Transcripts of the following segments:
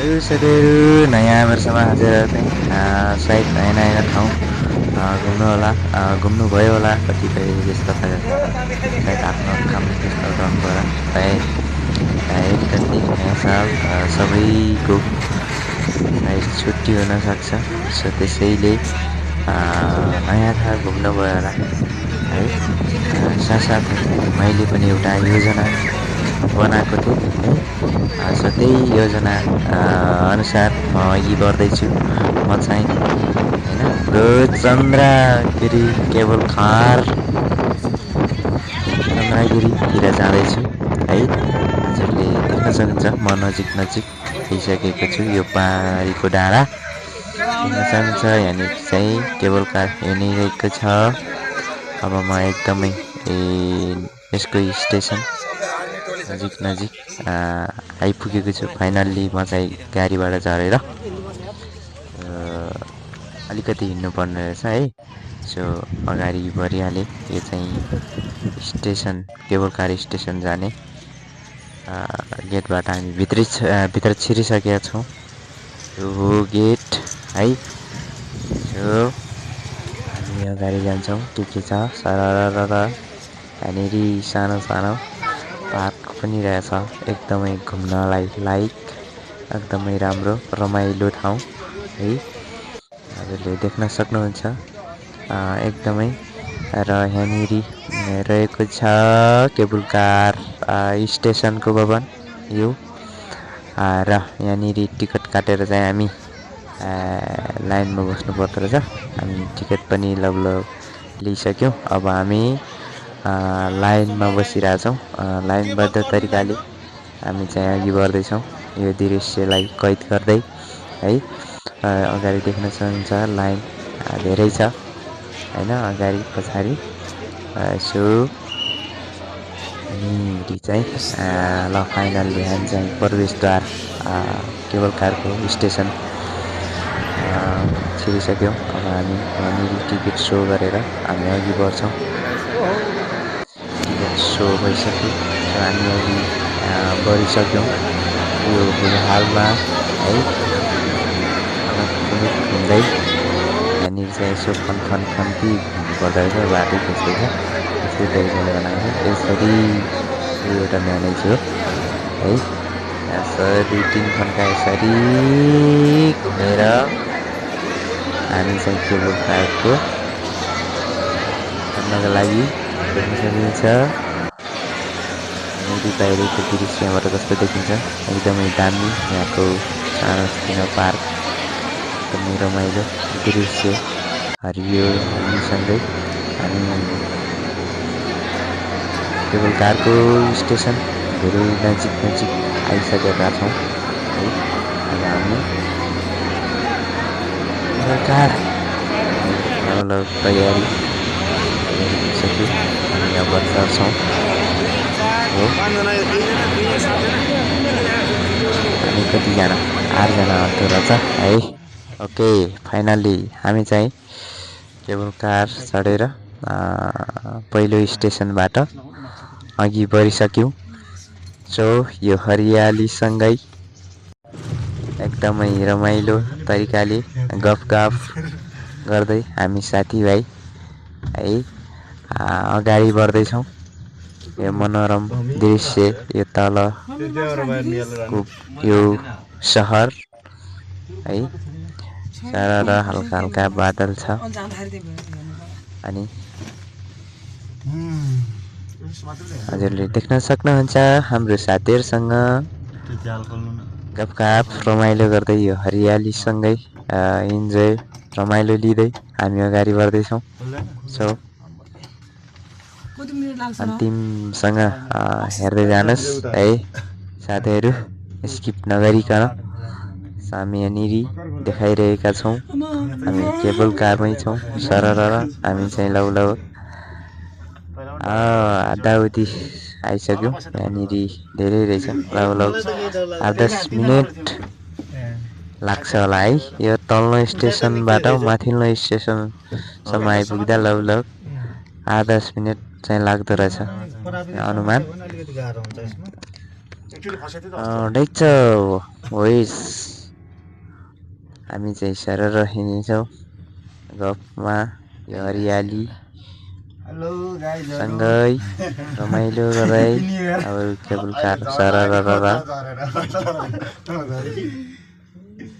साथीहरू नयाँ वर्षमा हजुर चाहिँ सायद नयाँ नयाँ ठाउँ घुम्नु होला, घुम्नुभयो होला कतिपय व्यस्तता सायद आफ्नो काम व्यस्त रहनुभयो होला। सायद सायद कति नयाँ साल सबैको सायद छुट्टी हुनसक्छ। सो त्यसैले नयाँ ठाउँ घुम्नुभयो होला है। साथसाथै मैले पनि एउटा योजना बनाएको थिएँ है। सो त्यही योजना अनुसार म अघि बढ्दैछु। म चाहिँ होइन गो चन्द्रगिरी केबल कार चन्द्रगिरीतिर जाँदैछु है। हजुरले देख्न सक्नुहुन्छ म नजिक आइसकेको छु। यो पारीको डाँडा देख्न सक्नुहुन्छ। यहाँनिर चाहिँ केबल कार हिँडिरहेको छ। अब म एकदमै यसको स्टेसन नजिक आइपुगेको छु। फाइनल्ली म चाहिँ गाडीबाट झरेर अलिकति हिँड्नुपर्ने रहेछ है। सो अगाडि बढिहालेँ। यो चाहिँ स्टेसन केबल कार स्टेसन जाने गेटबाट हामी भित्र छिरिसकेका छौँ। यो हो गेट है। सो हामी अगाडि जान्छौँ। के छ सरर यहाँनिर सानो पार्क पनि रहेछ। एकदमै घुम्नलाई लायक एकदमै राम्रो रमाइलो ठाउँ है। हजुरले देख्न सक्नुहुन्छ एकदमै। र यहाँनिर रहेको छ केबल कार स्टेसनको भवन यो। र यहाँनिर टिकट काटेर चाहिँ हामी लाइनमा बस्नु पर्दो रहेछ। हामी टिकट पनि लगभग लिइसक्यौँ। अब हामी लाइनमा बसिरहेछौँ। लाइनबद्ध तरिकाले हामी चाहिँ अघि बढ्दैछौँ यो दृश्यलाई कैद गर्दै है। अगाडि देख्न सक्नुहुन्छ लाइन धेरै छ होइन, अगाडि पछाडि। सो यहाँनिर चाहिँ ल फाइनल्ली हामी चाहिँ प्रवेशद्वार केबल कारको स्टेसन छिरिसक्यौँ। अब हामी यहाँनिर टिकट सो गरेर हामी अघि बढ्छौँ। टिकट सो भइसक्यो र हामी अघि बढिसक्यौँ। यो हालमा है घुम्दै यहाँनिर चाहिँ यसो फन्की घुम्नुपर्दो रहेछ। बाटो त्यस्तै छ, त्यस्तै तरिकाले बनाएको छ। यसरी यो एउटा म्यानेज हो है। यसरी 2-3 फन्का यसरी घुमेर हामी चाहिँ केबल कारको चढ्नको लागि देख्न सकिन्छ। यहाँनिर बाहिरको दृश्य यहाँबाट कस्तो देखिन्छ एकदमै दामी। यहाँको सानो पार्क एकदमै रमाइलो दृश्य हरियो हामीसँगै हामी केबल कारको स्टेसन धेरै नजिक आइसकेका छौँ है। अब हामी केबल कार लगभग तयारी भइसक्यो। हामी अब चढ्छौँ हो। हामी कतिजना 8 जना आउँदो रहेछ है। ओके फाइनल्ली हामी चाहिँ केबल कार चढेर पहिलो स्टेसनबाट अघि बढिसक्यौँ। सो यो हरियालीसँगै एकदमै रमाइलो तरिकाले गफ गर्दै हामी साथीभाइ है अगाडि बढ्दैछौँ। यो मनोरम दृश्य यो तलको यो सहर है। सारा हल्का बादल छ अनि हजुरले देख्न सक्नुहुन्छ हाम्रो साथीहरूसँग गफगाफ रमाइलो गर्दै यो हरियालीसँगै इन्जोय रमाइलो लिँदै हामी अगाडि बढ्दैछौँ। सो अन्तिमसँग हेर्दै जानुहोस् है साथीहरू, स्किप नगरिकन। हामी यहाँनिर देखाइरहेका छौँ हामी केबल कारमै छौँ। सरर हामी चाहिँ लगभग आधाउधी आइसक्यौँ। यहाँनिर धेरै रहेछ, लगभग 8-10 मिनट लाग्छ होला है। यो तल्लो स्टेसनबाट माथिल्लो स्टेसनसम्म आइपुग्दा लगभग 8-10 मिनट चाहिँ लाग्दो रहेछ अनुमान। डेक्छ होइस हामी चाहिँ सरर हिँड्छौँ गफमा यो हरियाली सँगै रमाइलो गर्दै अब केबल कार सरर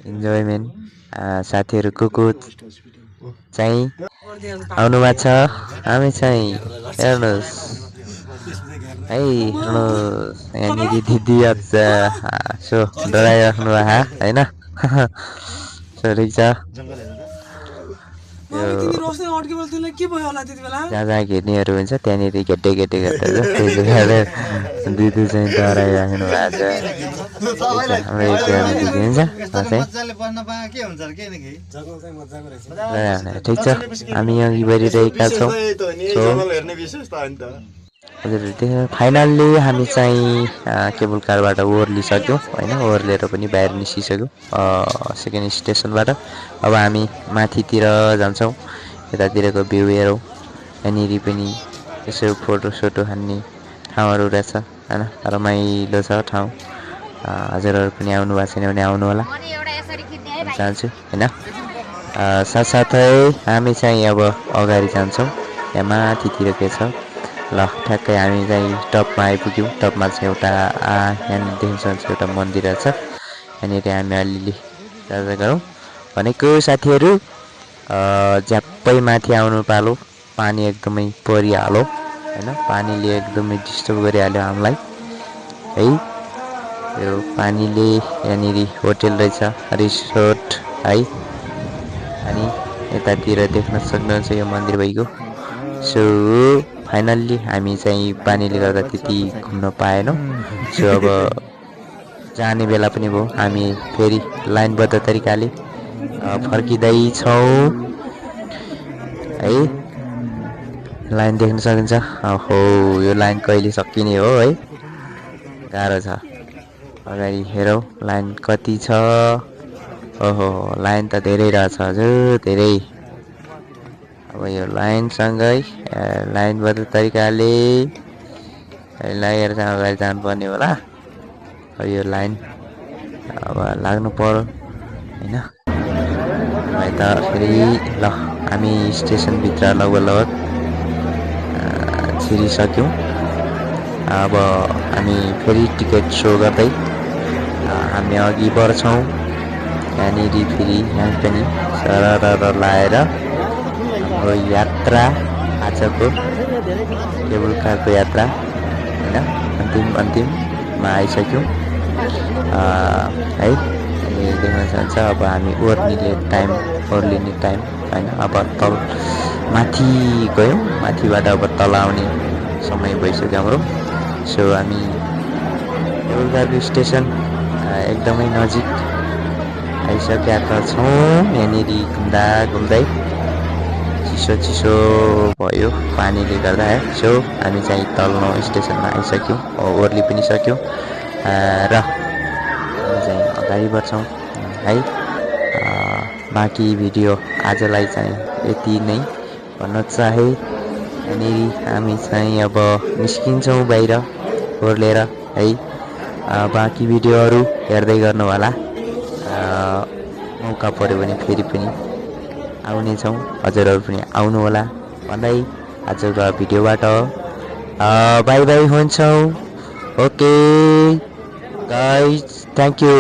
इन्जोयमेन्ट साथीहरू को चाहिँ आउनुभएको छ हामी चाहिँ हेर्नुहोस् है हेर्नुहोस् यहाँनिर दिदी अच्छा सो डराइराख्नु भएको होइन सो ठिक छ जहाँ जहाँ घेर्नेहरू हुन्छ त्यहाँनिर घेट्टे गर्दा त्यसले गर्दा दिदी चाहिँ डराइराख्नु भएको छ हाम्रो एकजना दिदी हुन्छ ठिक छ हामी अघि बढिरहेका छौँ हजुर त्यो फाइनल्ली हामी चाहिँ केबल कारबाट ओर्लिसक्यौँ होइन ओर्लेर पनि बाहिर निस्किसक्यौँ सेकेन्ड स्टेसनबाट अब हामी माथितिर जान्छौँ यतातिरको भ्यू हेरौँ यहाँनिर पनि यसो फोटोसोटो हान्ने ठाउँहरू रहेछ होइन रमाइलो छ ठाउँ हजुरहरू पनि आउनु भएको छैन भने आउनु होला जान्छु होइन साथसाथै हामी चाहिँ अब अगाडि जान्छौँ यहाँ माथितिर के छ ल ठ्याक्कै हामी चाहिँ टपमा आइपुग्यौँ टपमा चाहिँ एउटा यहाँनिर देख्न सक्छ एउटा मन्दिर छ यहाँनिर हामी अलिअलि जाँदा गरौँ भनेको साथीहरू झ्याप्पै माथि आउनु पालो पानी एकदमै परिहाल्यो होइन पानीले एकदमै डिस्टर्ब गरिहाल्यो हामीलाई है यो पानीले यहाँनिर होटेल रहेछ रिसोर्ट है अनि यतातिर देख्न सक्नुहुन्छ यो मन्दिर भइगयो सो फाइनल्ली हामी चाहिँ पानीले गर्दा त्यति घुम्न पाएनौँ सो अब जाने बेला पनि भयो हामी फेरि लाइनबद्ध तरिकाले फर्किँदैछौँ है लाइन देख्न सकिन्छ हो यो लाइन कहिले सकिने हो है गाह्रो छ अगाडि हेरौँ लाइन कति छ ओहो लाइन त धेरै रहेछ हजुर धेरै अब यो लाइनसँगै लाइनबद्ध तरिकाले लागेर चाहिँ अगाडि जानुपर्ने होला यो लाइन अब लाग्नु पर्यो होइन यता फेरि ल हामी स्टेसनभित्र लगभग छिरिसक्यौँ अब हामी फेरि टिकट सो गर्दै हामी अघि बढ्छौँ यहाँनिर फेरि यहाँ पनि सरर लाएर हाम्रो यात्रा आजको केबल कारको यात्रा होइन अन्तिममा आइसक्यौँ है अनि देख्न सक्छ अब हामी ओर्लिने टाइम होइन अब तल माथि गयौँ माथिबाट अब तल आउने समय भइसक्यो हाम्रो सो हामी केबल कारको स्टेसन एकदमै नजिक आइसकेका छौँ यहाँनिर घुम्दै चिसो भयो पानीले गर्दा है सो हामी चाहिँ तल्लो स्टेसनमा आइसक्यौँ ओर्ली पनि सक्यौँ र हामी चाहिँ अगाडि बढ्छौँ है बाँकी भिडियो आजलाई चाहिँ यति नै भन्न चाहे यहाँनिर हामी चाहिँ अब निस्किन्छौँ बाहिर ओर्लेर है बाँकी भिडियोहरू हेर्दै गर्नु होला मौका पऱ्यो भने फेरि पनि आउनेछौँ हजुरहरू पनि आउनु होला भन्दै आजको भिडियोबाट बाई बाई हुन्छौँ ओके गाइज थ्याङ्क यू